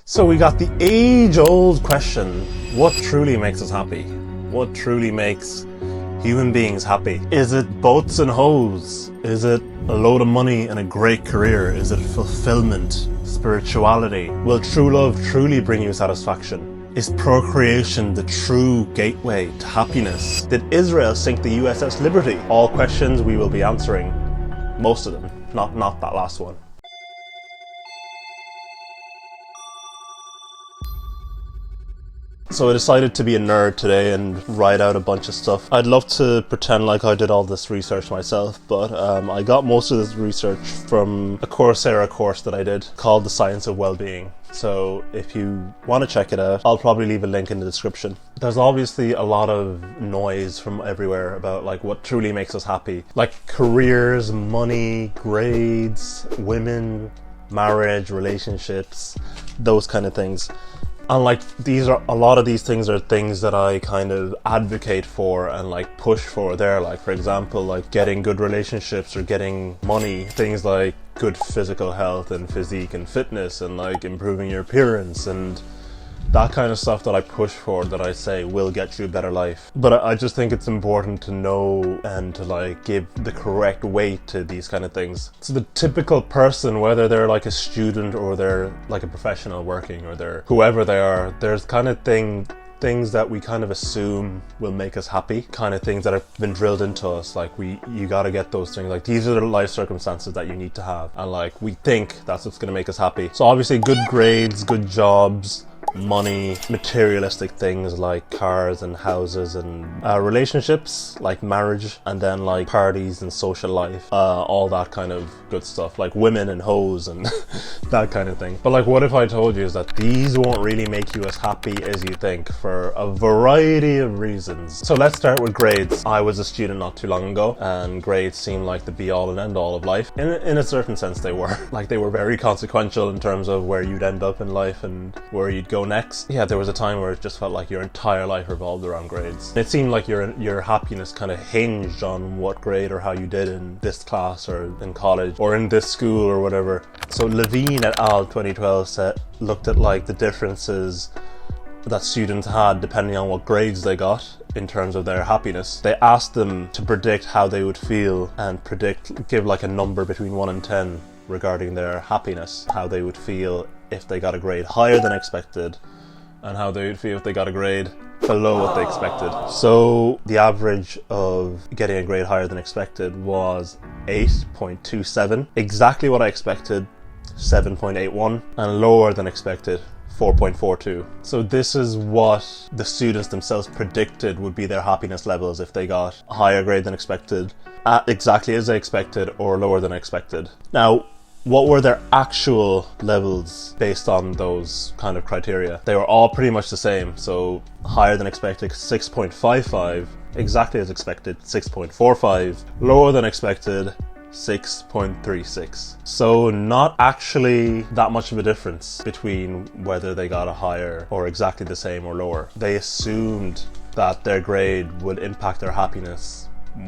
So we got the age-old question, what truly makes us happy? What truly makes human beings happy? Is it boats and hoes? Is it a load of money and a great career? Is it fulfillment, spirituality? Will true love truly bring you satisfaction? Is procreation the true gateway to happiness? Did Israel sink the USS Liberty? All questions we will be answering. Most of them, not that last one. So I decided to be a nerd today and write out a bunch of stuff. I'd love to pretend like I did all this research myself, but I got most of this research from a Coursera course that I did called The Science of Wellbeing. So if you want to check it out, I'll probably leave a link in the description. There's obviously a lot of noise from everywhere about like what truly makes us happy. Like careers, money, grades, women, marriage, relationships, those kind of things. And like a lot of these things are things that I kind of advocate for and like push for there. Like for example, like getting good relationships or getting money, things like good physical health and physique and fitness and like improving your appearance and that kind of stuff that I push for, that I say will get you a better life. But I just think it's important to know and to like give the correct weight to these kind of things. So the typical person, whether they're like a student or they're like a professional working or they're whoever they are, there's kind of things that we kind of assume will make us happy, kind of things that have been drilled into us, like you gotta get those things, like these are the life circumstances that you need to have, and like we think that's what's gonna make us happy. So obviously good grades, good jobs, money, materialistic things like cars and houses and relationships like marriage, and then like parties and social life, all that kind of good stuff, like women and hoes and that kind of thing. But like what if I told you is that these won't really make you as happy as you think for a variety of reasons. So let's start with grades. I was a student not too long ago and grades seemed like the be all and end all of life. In a certain sense they were. Like they were very consequential in terms of where you'd end up in life and where you'd go next. Yeah, there was a time where it just felt like your entire life revolved around grades. It seemed like your happiness kind of hinged on what grade or how you did in this class or in college or in this school or whatever. So Levine et al. 2012 looked at like the differences that students had depending on what grades they got in terms of their happiness. They asked them to predict how they would feel and give like a number between 1 and 10 regarding their happiness, how they would feel if they got a grade higher than expected and how they would feel if they got a grade below what they expected. So the average of getting a grade higher than expected was 8.27, exactly what I expected, 7.81, and lower than expected, 4.42. So this is what the students themselves predicted would be their happiness levels if they got a higher grade than expected, at exactly as they expected, or lower than expected. Now, what were their actual levels based on those kind of criteria? They were all pretty much the same. So higher than expected, 6.55, exactly as expected, 6.45, lower than expected, 6.36. So not actually that much of a difference between whether they got a higher or exactly the same or lower. They assumed that their grade would impact their happiness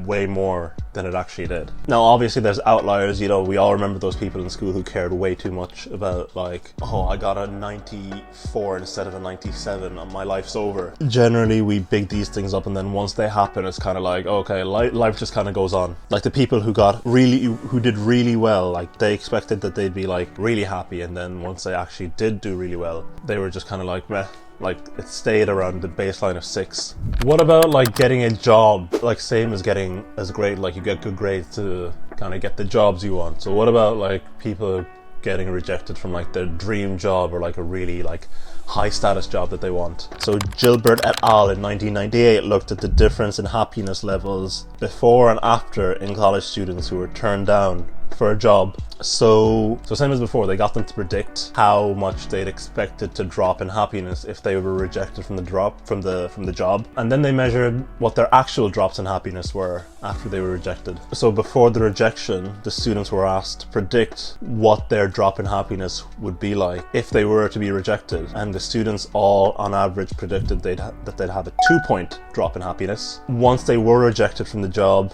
way more than it actually did. Now obviously there's outliers, you know, we all remember those people in school who cared way too much about like, oh, I got a 94 instead of a 97 and my life's over. Generally we big these things up and then once they happen it's kind of like, okay, life just kind of goes on. Like the people who did really well, like they expected that they'd be like really happy, and then once they actually did do really well, they were just kind of like meh. Like it stayed around the baseline of 6. What about like getting a job? Like same as getting as grade, like you get good grades to kind of get the jobs you want. So what about like people getting rejected from like their dream job or like a really like high status job that they want? So Gilbert et al. In 1998 looked at the difference in happiness levels before and after in college students who were turned down for a job. So same as before, they got them to predict how much they'd expected to drop in happiness if they were rejected from the job, and then they measured what their actual drops in happiness were after they were rejected. So before the rejection, the students were asked to predict what their drop in happiness would be like if they were to be rejected, and the students all on average predicted that they'd have a 2-point drop in happiness. Once they were rejected from the job,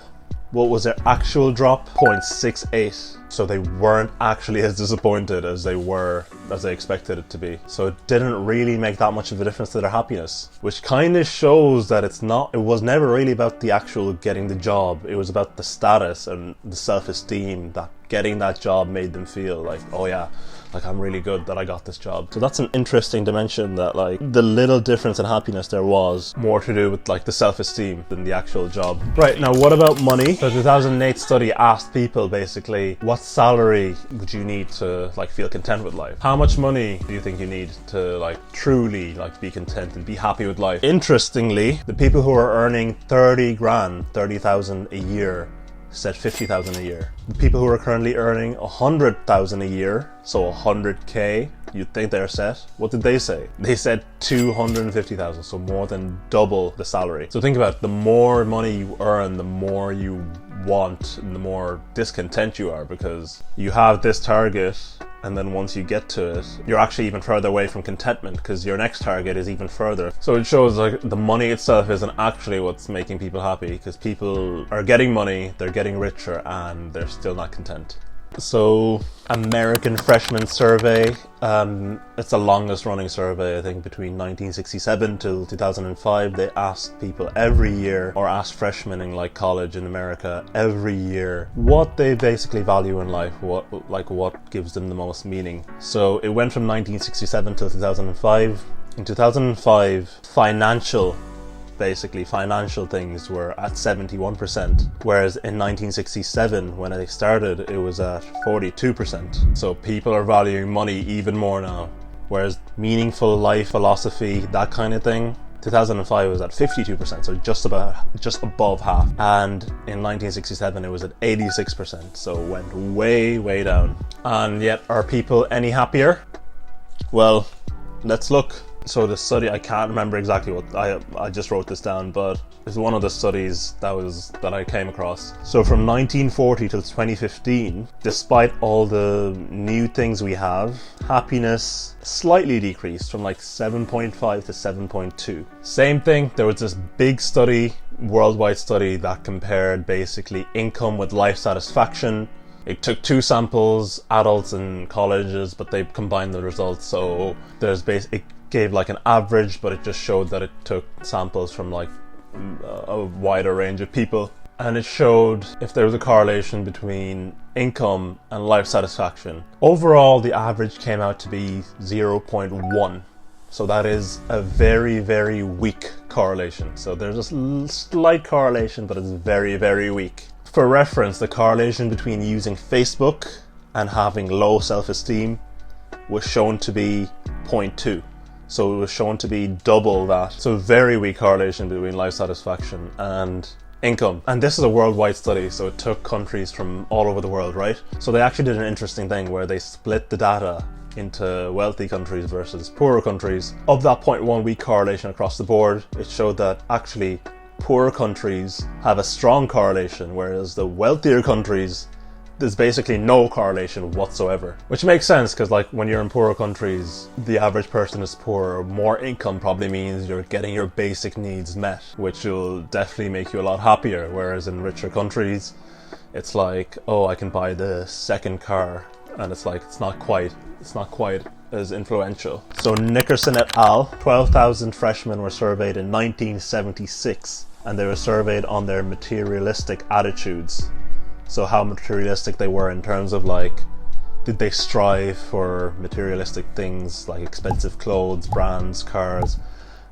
What was their actual drop? 0.68. So they weren't actually as disappointed as they expected it to be. So it didn't really make that much of a difference to their happiness, which kind of shows that it was never really about the actual getting the job. It was about the status and the self-esteem that getting that job made them feel like, oh yeah, like I'm really good that I got this job. So that's an interesting dimension, that like the little difference in happiness there was more to do with like the self-esteem than the actual job. Right, now what about money? The 2008 study asked people basically, what salary would you need to like feel content with life? How much money do you think you need to like truly like be content and be happy with life? Interestingly, the people who are earning 30,000 a year said 50,000 a year. The people who are currently earning 100,000 a year, so 100k, you'd think they're set. What did they say? They said 250,000, so more than double the salary. So think about it, the more money you earn, the more you want and the more discontent you are, because you have this target and then once you get to it, you're actually even further away from contentment because your next target is even further. So it shows like the money itself isn't actually what's making people happy, because people are getting money, they're getting richer, and they're still not content. So, American Freshman Survey, it's the longest running survey, I think, between 1967 till 2005. They asked people every year, or asked freshmen in like college in America every year, what they basically value in life, what gives them the most meaning. So it went from 1967 till 2005. In 2005, financial things were at 71%, whereas in 1967, when I started, it was at 42%. So people are valuing money even more now, whereas meaningful life philosophy, that kind of thing, 2005 was at 52%, so just above half. And in 1967 it was at 86%, so it went way down. And yet, are people any happier? Well, let's look. So the study, I can't remember exactly what, I just wrote this down, but it's one of the studies that I came across. So from 1940 till 2015, despite all the new things we have, happiness slightly decreased from like 7.5 to 7.2. Same thing, there was this big study, worldwide study, that compared basically income with life satisfaction. It took two samples, adults and colleges, but they combined the results. So it gave like an average, but it just showed that it took samples from like a wider range of people. And it showed if there was a correlation between income and life satisfaction. Overall, the average came out to be 0.1. So that is a very weak correlation. So there's a slight correlation, but it's very weak. For reference, the correlation between using Facebook and having low self-esteem was shown to be 0.2. So it was shown to be double that. So very weak correlation between life satisfaction and income. And this is a worldwide study, so it took countries from all over the world, right? So they actually did an interesting thing where they split the data into wealthy countries versus poorer countries. Of that 0.1 weak correlation across the board, it showed that actually poorer countries have a strong correlation, whereas the wealthier countries, there's basically no correlation whatsoever. Which makes sense, because like when you're in poorer countries, the average person is poorer. More income probably means you're getting your basic needs met, which will definitely make you a lot happier. Whereas in richer countries, it's like, oh, I can buy the second car, and it's like it's not quite as influential. So Nickerson et al., 12,000 freshmen were surveyed in 1976, and they were surveyed on their materialistic attitudes. So how materialistic they were in terms of like, did they strive for materialistic things like expensive clothes, brands, cars?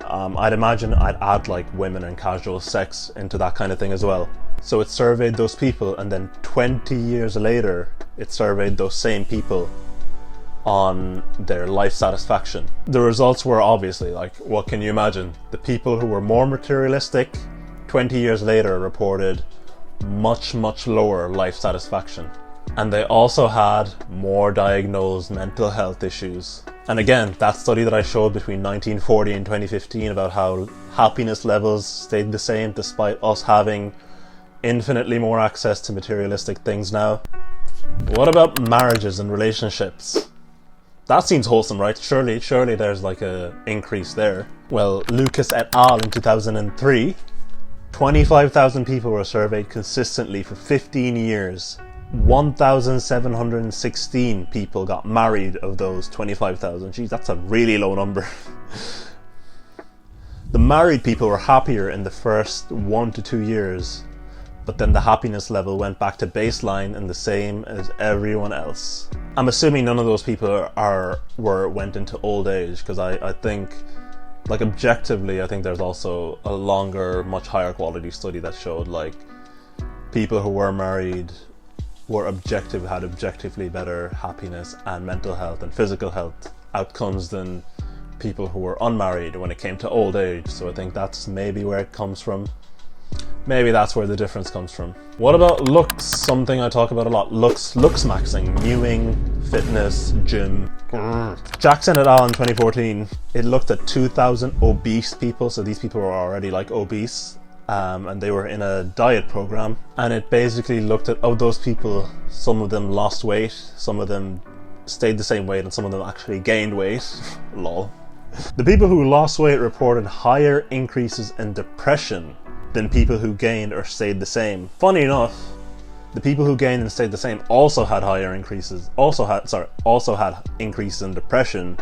I'd imagine I'd add like women and casual sex into that kind of thing as well. So it surveyed those people, and then 20 years later, it surveyed those same people on their life satisfaction. The results were obviously like, what can you imagine? The people who were more materialistic 20 years later reported much lower life satisfaction. And they also had more diagnosed mental health issues. And again, that study that I showed between 1940 and 2015 about how happiness levels stayed the same despite us having infinitely more access to materialistic things now. What about marriages and relationships? That seems wholesome, right? Surely there's like a increase there. Well, Lucas et al. In 2003 25,000 people were surveyed consistently for 15 years. 1,716 people got married of those 25,000. Geez, that's a really low number. The married people were happier in the first 1 to 2 years, but then the happiness level went back to baseline and the same as everyone else. I'm assuming none of those people went into old age, because I think, like, objectively, I think there's also a longer, much higher quality study that showed, like, people who were married had objectively better happiness and mental health and physical health outcomes than people who were unmarried when it came to old age. So I think that's maybe where it comes from. Maybe that's where the difference comes from. What about looks? Something I talk about a lot. Looks maxing, mewing, fitness, gym. Jackson et al. In 2014, it looked at 2,000 obese people. So these people were already like obese, and they were in a diet program. And it basically looked at, of those people, some of them lost weight, some of them stayed the same weight, and some of them actually gained weight. Lol. The people who lost weight reported higher increases in depression than people who gained or stayed the same. Funny enough, the people who gained and stayed the same also had increases in depression,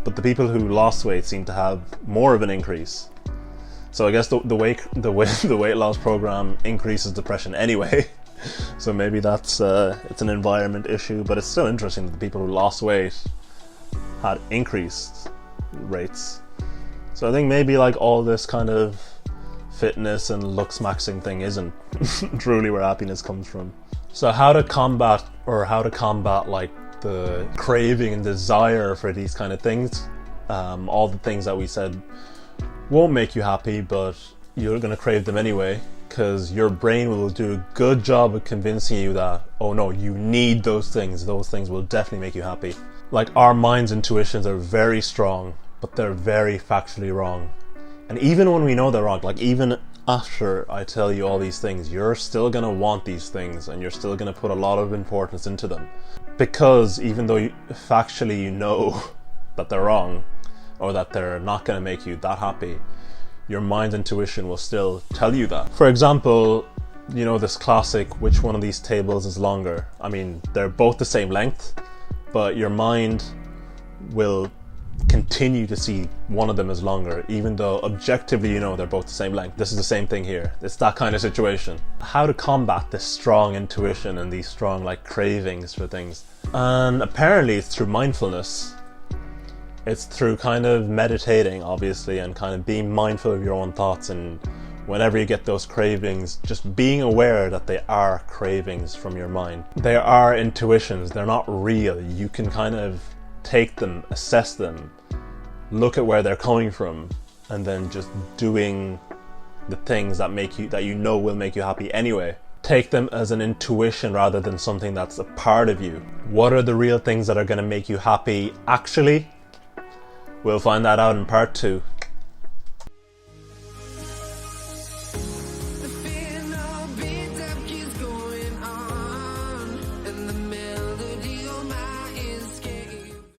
but the people who lost weight seemed to have more of an increase. So I guess the weight loss program increases depression anyway. So maybe that's it's an environment issue, but it's still interesting that the people who lost weight had increased rates. So I think maybe like all this kind of fitness and looks maxing thing isn't truly where happiness comes from. So how to combat like the craving and desire for these kind of things, all the things that we said won't make you happy, but you're going to crave them anyway, because your brain will do a good job of convincing you that, oh no, you need those things will definitely make you happy. Like, our mind's intuitions are very strong, but they're very factually wrong. And even when we know they're wrong, like even after I tell you all these things, you're still gonna want these things and you're still gonna put a lot of importance into them. Because even though factually you know that they're wrong, or that they're not gonna make you that happy, your mind's intuition will still tell you that. For example, you know this classic, which one of these tables is longer? I mean, they're both the same length, but your mind will continue to see one of them as longer, even though objectively you know they're both the same length. This is the same thing here. It's that kind of situation. How to combat this strong intuition and these strong like cravings for things. And apparently it's through mindfulness. It's through kind of meditating, obviously, and kind of being mindful of your own thoughts, and whenever you get those cravings, just being aware that they are cravings from your mind. They are intuitions, they're not real. You can kind of take them, assess them, look at where they're coming from, and then just doing the things that you know will make you happy anyway. Take them as an intuition rather than something that's a part of you. What are the real things that are going to make you happy actually? We'll find that out in part 2.